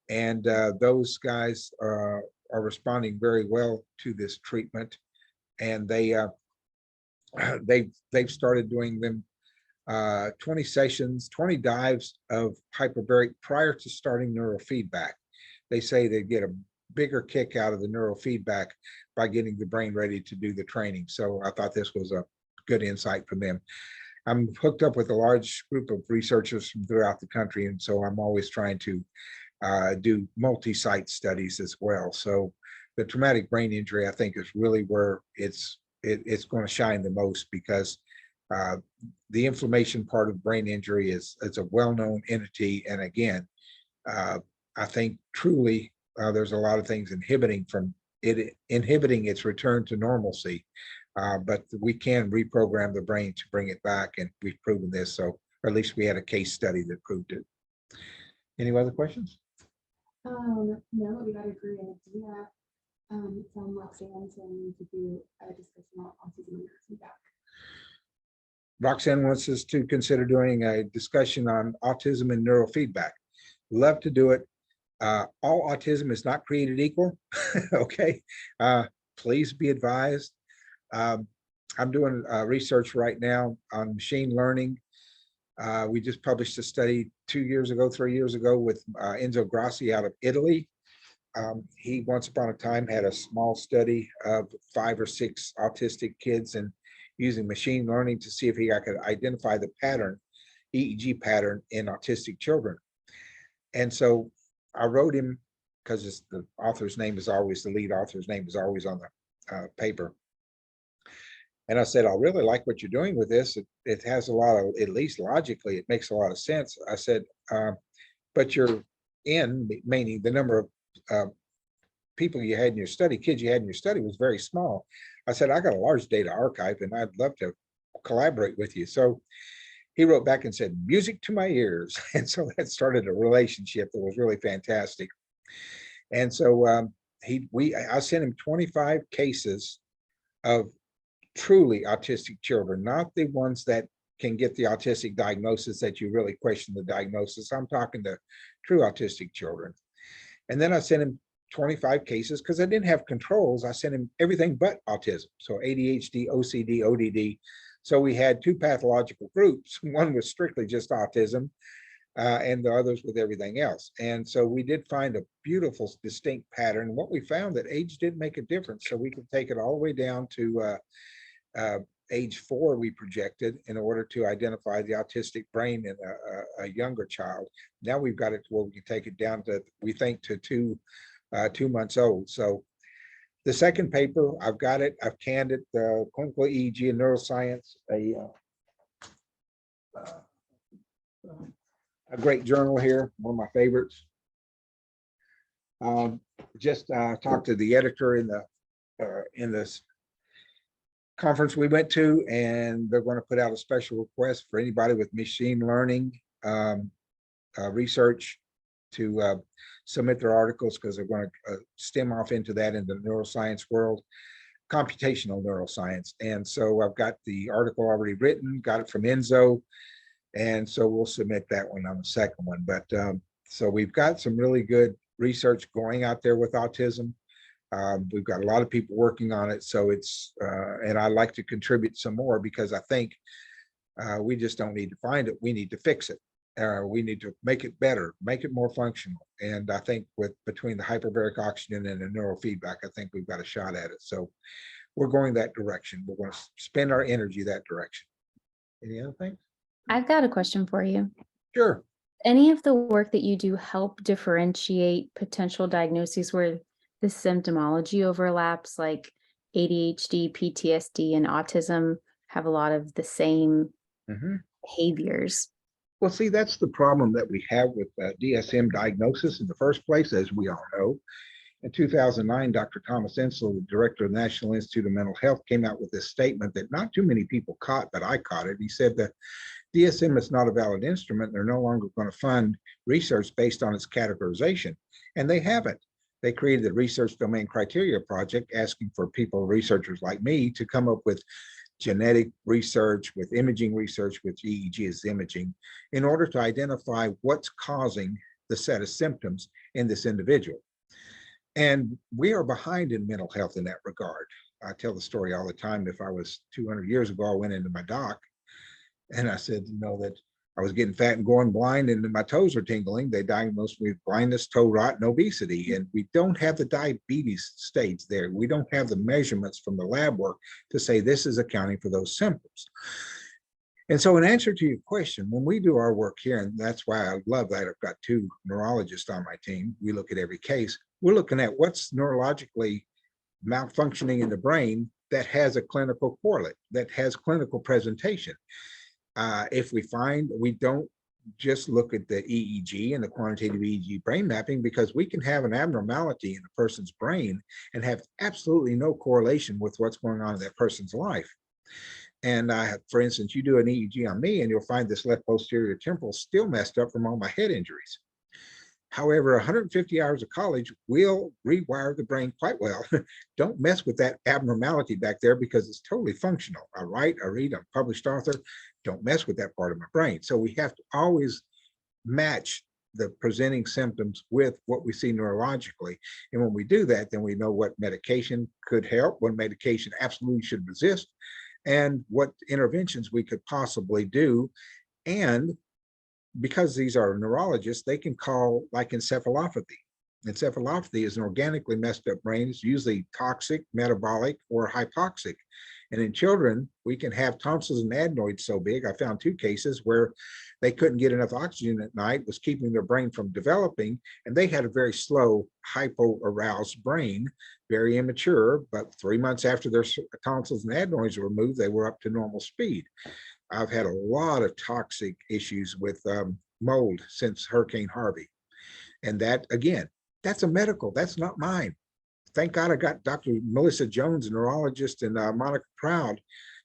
And those guys are responding very well to this treatment. And they've started doing them 20 sessions, 20 dives of hyperbaric prior to starting neurofeedback. They say they get a bigger kick out of the neurofeedback by getting the brain ready to do the training. So I thought this was a good insight from them. I'm hooked up with a large group of researchers from throughout the country, and so I'm always trying to do multi-site studies as well. So the traumatic brain injury, I think, is really where it's going to shine the most, because the inflammation part of brain injury is a well-known entity. And again, I think truly there's a lot of things inhibiting its return to normalcy. But we can reprogram the brain to bring it back, and we've proven this. So, or at least we had a case study that proved it. Any other questions? No, we got a great idea from Roxanne saying to do a discussion on autism and neurofeedback. Roxanne wants us to consider doing a discussion on autism and neurofeedback. Love to do it. All autism is not created equal. Okay. Please be advised. I'm doing research right now on machine learning. We just published a study 3 years ago with Enzo Grassi out of Italy. He once upon a time had a small study of 5 or 6 autistic kids, and using machine learning to see if I could identify the pattern, EEG pattern, in autistic children. And so I wrote him, because the author's name is always, the lead author's name is always on the paper. And I said, I really like what you're doing with this. It has a lot of, at least logically, it makes a lot of sense. I said, but your N, meaning the number of people you had in your study, kids you had in your study, was very small. I said, I got a large data archive and I'd love to collaborate with you. So he wrote back and said, music to my ears. And so that started a relationship that was really fantastic. And so I sent him 25 cases of truly autistic children, not the ones that can get the autistic diagnosis that you really question the diagnosis. I'm talking to true autistic children. And then I sent him 25 cases because I didn't have controls. I sent him everything but autism. So ADHD, OCD, ODD. So we had 2 pathological groups. One was strictly just autism. and the others with everything else. And so we did find a beautiful, distinct pattern. What we found that age did make a difference. So we could take it all the way down to age 4, we projected, in order to identify the autistic brain in a younger child. Now we've got it to where we can take it down to, we think, to 2 months old. So the second paper, I've got it, I've canned it, clinical EEG and neuroscience, a great journal here, one of my favorites. Just talked to the editor in this conference we went to, and they're going to put out a special request for anybody with machine learning research to submit their articles, because they're going to stem off into that in the neuroscience world, computational neuroscience. And so I've got the article already written, got it from Enzo, and so we'll submit that one on the second one. But so we've got some really good research going out there with autism. We've got a lot of people working on it. So it's, and I'd like to contribute some more, because I think we just don't need to find it. We need to fix it. We need to make it better, make it more functional. And I think between the hyperbaric oxygen and the neurofeedback, I think we've got a shot at it. So we're going that direction. We're going to spend our energy that direction. Any other things? I've got a question for you. Sure. Any of the work that you do help differentiate potential diagnoses where the symptomology overlaps, like ADHD, PTSD, and autism have a lot of the same behaviors? Well, see, that's the problem that we have with DSM diagnosis in the first place, as we all know. In 2009, Dr. Thomas Insel, the director of the National Institute of Mental Health, came out with this statement that not too many people caught, but I caught it. He said that DSM is not a valid instrument. They're no longer going to fund research based on its categorization. And they haven't. They created the Research Domain Criteria Project, asking for people, researchers like me, to come up with genetic research, with imaging research, with EEG as imaging, in order to identify what's causing the set of symptoms in this individual. And we are behind in mental health in that regard. I tell the story all the time. If I was 200 years ago, I went into my doc and I said, you know, that I was getting fat and going blind and my toes are tingling. They diagnosed me with blindness, toe rot, and obesity. And we don't have the diabetes stage there. We don't have the measurements from the lab work to say this is accounting for those symptoms. And so in answer to your question, when we do our work here, and that's why I love that I've got 2 neurologists on my team, we look at every case. We're looking at what's neurologically malfunctioning in the brain that has a clinical correlate, that has clinical presentation. If we find, we don't just look at the EEG and the quantitative EEG brain mapping, because we can have an abnormality in a person's brain and have absolutely no correlation with what's going on in that person's life. And for instance, you do an EEG on me and you'll find this left posterior temporal still messed up from all my head injuries. However, 150 hours of college will rewire the brain quite well. Don't mess with that abnormality back there, because it's totally functional. I write, I read, I'm a published author. Don't mess with that part of my brain. So we have to always match the presenting symptoms with what we see neurologically. And when we do that, then we know what medication could help, what medication absolutely should resist, and what interventions we could possibly do. And because these are neurologists, they can call like encephalopathy. Encephalopathy is an organically messed up brain. It's usually toxic, metabolic, or hypoxic. And in children, we can have tonsils and adenoids so big. I found 2 cases where they couldn't get enough oxygen at night, was keeping their brain from developing, and they had a very slow, hypo-aroused brain, very immature, but 3 months after their tonsils and adenoids were removed, they were up to normal speed. I've had a lot of toxic issues with mold since Hurricane Harvey. And that, again, that's a medical, that's not mine. Thank God I got Dr. Melissa Jones, a neurologist, and Monica Proud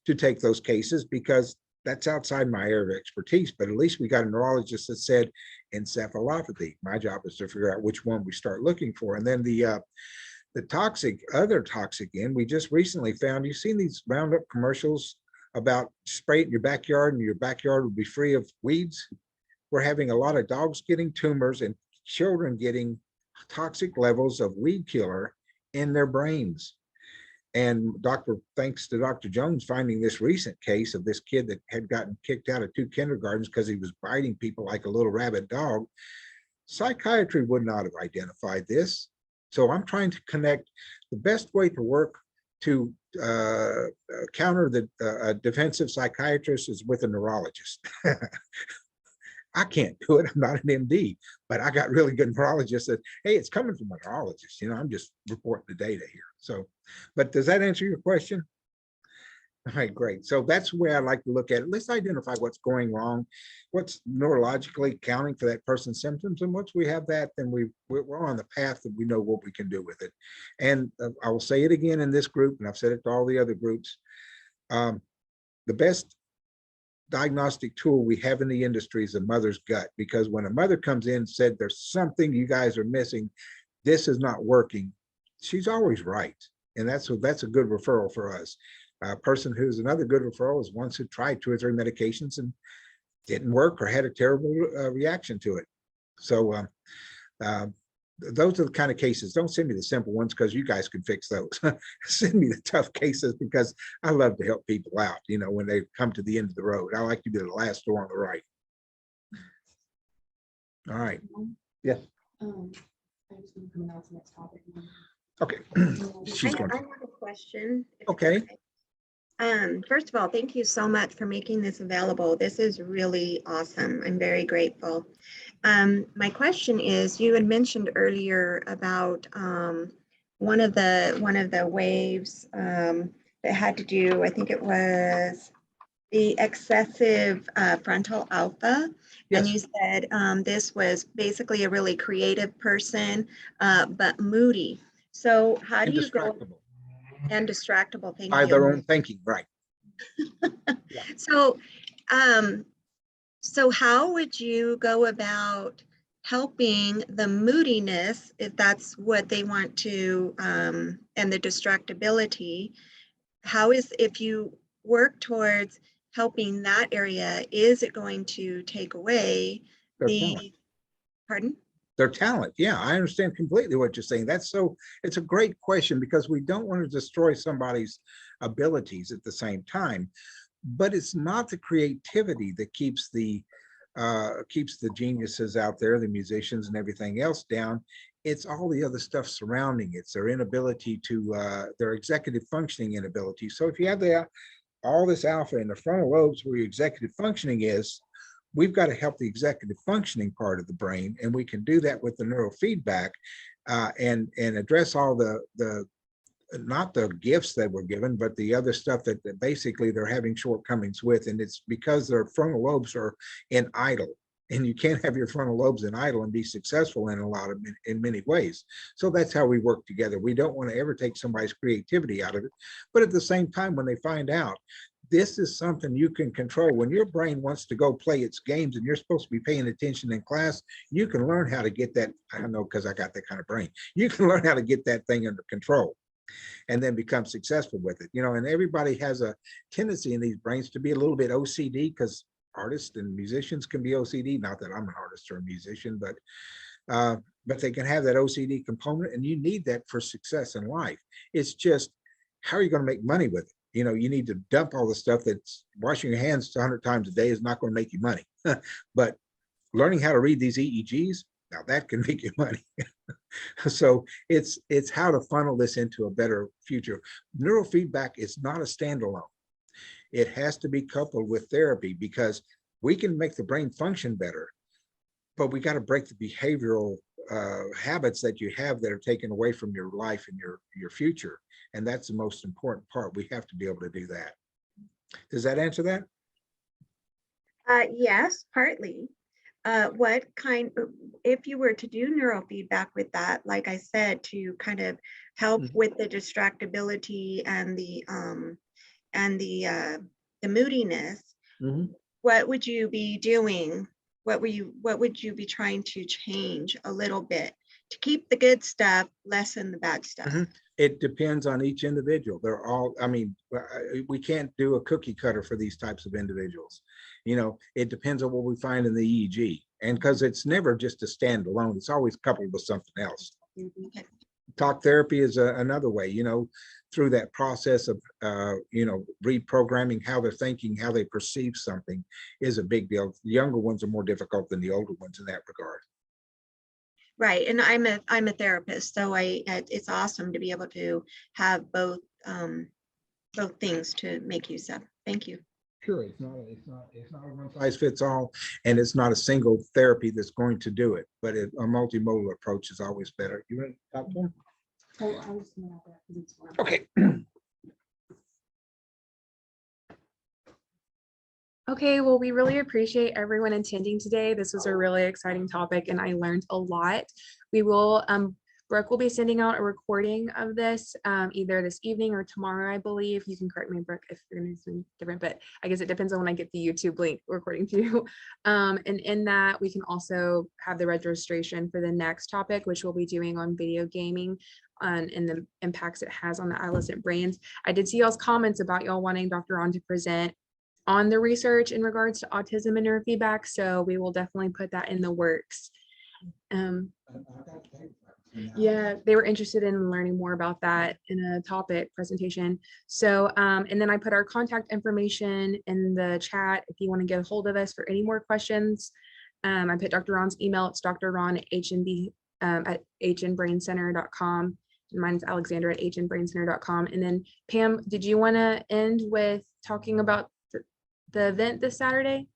to take those cases, because that's outside my area of expertise. But at least we got a neurologist that said encephalopathy. My job is to figure out which one we start looking for. And then the toxic, other toxic end, we just recently found, you've seen these Roundup commercials about spray it in your backyard and your backyard will be free of weeds. We're having a lot of dogs getting tumors and children getting toxic levels of weed killer in their brains. And thanks to Dr. Jones finding this recent case of this kid that had gotten kicked out of 2 kindergartens because he was biting people like a little rabid dog, psychiatry would not have identified this. So I'm trying to connect the best way to work to counter the defensive psychiatrist is with a neurologist. I can't do it. I'm not an MD, but I got really good neurologists that, hey, it's coming from a neurologist. You know, I'm just reporting the data here. So, but does that answer your question? All right, great. So that's the way I like to look at it. Let's identify what's going wrong, what's neurologically accounting for that person's symptoms. And once we have that, then we're on the path that we know what we can do with it. And I will say it again in this group, and I've said it to all the other groups. The best diagnostic tool we have in the industry is a mother's gut, because when a mother comes in and said, there's something you guys are missing, this is not working, she's always right. And that's a good referral for us. A person who's another good referral is ones who tried 2 or 3 medications and didn't work or had a terrible reaction to it. So those are the kind of cases. Don't send me the simple ones because you guys can fix those. Send me the tough cases because I love to help people out, you know, when they come to the end of the road. I like to be the last door on the right. All right. Yes. I just want to come out to the next topic. Okay. She's going I to. have a question. if it's Okay. First of all, thank you so much for making this available. This is really awesome. I'm very grateful. My question is, you had mentioned earlier about one of the waves that had to do, I think it was the excessive frontal alpha. And you Yes. said this was basically a really creative person, but moody. So how do you go Indistractable and distractible? Thank by their you. own thinking, right? So, so how would you go about helping the moodiness, if that's what they want to, and the distractibility? How is, if you work towards helping that area, is it going to take away Their the, talent. pardon? Their talent. Yeah, I understand completely what you're saying. It's a great question because we don't want to destroy somebody's abilities at the same time, but it's not the creativity that keeps the geniuses out there, the musicians and everything else down. It's all the other stuff surrounding it. It's their inability to, their executive functioning inability. So if you have all this alpha in the frontal lobes where your executive functioning is, we've got to help the executive functioning part of the brain, and we can do that with the neurofeedback and address all the not the gifts that were given, but the other stuff that basically they're having shortcomings with, and it's because their frontal lobes are in idle. And you can't have your frontal lobes in idle and be successful in many ways. So that's how we work together. We don't want to ever take somebody's creativity out of it, but at the same time, when they find out this is something you can control, when your brain wants to go play its games and you're supposed to be paying attention in class, you can learn how to get that. I don't know, because I got that kind of brain. You can learn how to get that thing under control and then become successful with it. You know, and everybody has a tendency in these brains to be a little bit OCD, because artists and musicians can be OCD. Not that I'm an artist or a musician, but they can have that OCD component, and you need that for success in life. It's just, how are you going to make money with it? You know, you need to dump all the stuff that's washing your hands 100 times a day is not going to make you money. But learning how to read these EEGs, now that can make you money. So it's how to funnel this into a better future. Neurofeedback is not a standalone. It has to be coupled with therapy, because we can make the brain function better, but we got to break the behavioral habits that you have that are taken away from your life and your future. And that's the most important part. We have to be able to do that. Does that answer that? Yes, partly. What kind, if you were to do neurofeedback with that, like I said, to kind of help with the distractibility and the moodiness, what would you be doing? What would you be trying to change a little bit to keep the good stuff, lessen the bad stuff? It depends on each individual. They're all, I mean, we can't do a cookie cutter for these types of individuals. You know, it depends on what we find in the EEG. And because it's never just a standalone, it's always coupled with something else. talk therapy is another way, through that process of, reprogramming how they're thinking, how they perceive something is a big deal. The younger ones are more difficult than the older ones in that regard. Right, and I'm a therapist, so it's awesome to be able to have both things to make use of. Thank you. Sure, it's not a one size fits all, and it's not a single therapy that's going to do it, but a multimodal approach is always better. You want to talk to him? Oh, I was gonna add that 'cause it's one. Okay. Okay, well, we really appreciate everyone attending today. This was a really exciting topic and I learned a lot. We will, Brooke will be sending out a recording of this either this evening or tomorrow, I believe. You can correct me, Brooke, if you're going to do something different, but I guess it depends on when I get the YouTube link recording to you. And in that, we can also have the registration for the next topic, which we'll be doing on video gaming and the impacts it has on the adolescent brains. I did see y'all's comments about y'all wanting Dr. On to present on the research in regards to autism and neurofeedback. So we will definitely put that in the works. Yeah, they were interested in learning more about that in a topic presentation. So, and then I put our contact information in the chat if you want to get a hold of us for any more questions. I put Dr. Ron's email. It's drron at hnbraincenter.com. And mine's Alexander at hnbraincenter.com. And then Pam, did you want to end with talking about the event this Saturday?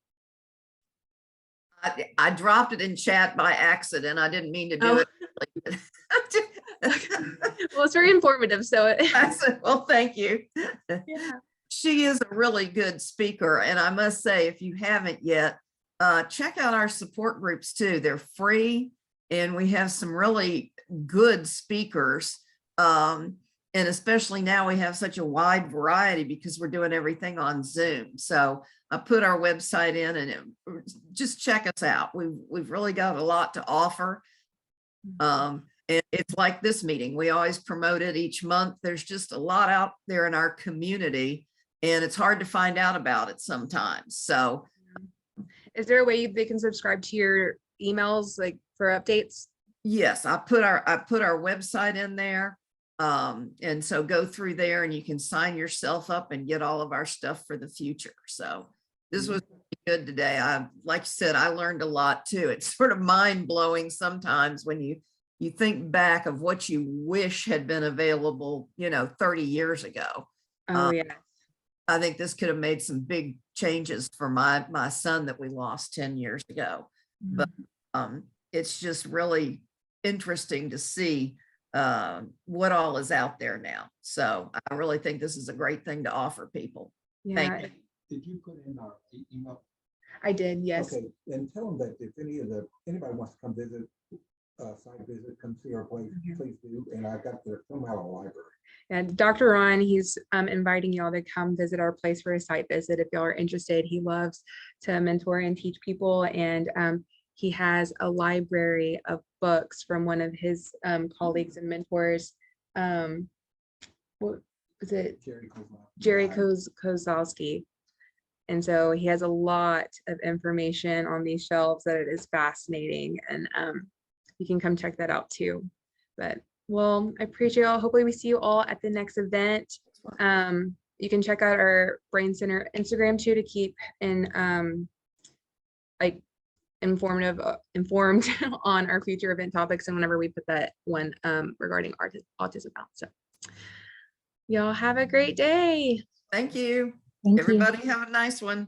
I dropped it in chat by accident. I didn't mean to do it. Well, it's very informative. So I said, well, thank you. yeah. She is a really good speaker. And I must say, if you haven't yet, check out our support groups too. They're free and we have some really good speakers. And especially now we have such a wide variety because we're doing everything on Zoom. So I put our website in and just check us out. We've really got a lot to offer. And it's like this meeting. We always promote it each month. There's just a lot out there in our community and it's hard to find out about it sometimes. So is there a way they can subscribe to your emails like for updates? yes, I put our website in there. And so go through there and you can sign yourself up and get all of our stuff for the future. So this was really good today. Like you said, I learned a lot too. It's sort of mind blowing sometimes when you think back of what you wish had been available, 30 years ago. Oh yeah. I think this could have made some big changes for my son that we lost 10 years ago. But it's just really interesting to see what all is out there now. So I really think this is a great thing to offer people. Yeah. Thank you. Did you put in our email? I did, yes. Okay, and tell them that if anybody wants to come visit, site visit, come see our place, please do. And I've got the film out of the library. And Dr. Ron, he's inviting y'all to come visit our place for a site visit if y'all are interested. He loves to mentor and teach people, and he has a library of books from one of his colleagues and mentors. What was it? Jerry Kozlowski. And so he has a lot of information on these shelves that it is fascinating, and you can come check that out too. But well, I appreciate y'all. Hopefully we see you all at the next event. You can check out our Brain Center Instagram too to keep in like informed on our future event topics and whenever we put that one regarding autism out. So y'all have a great day. Thank you. Thank you. Everybody have a nice one.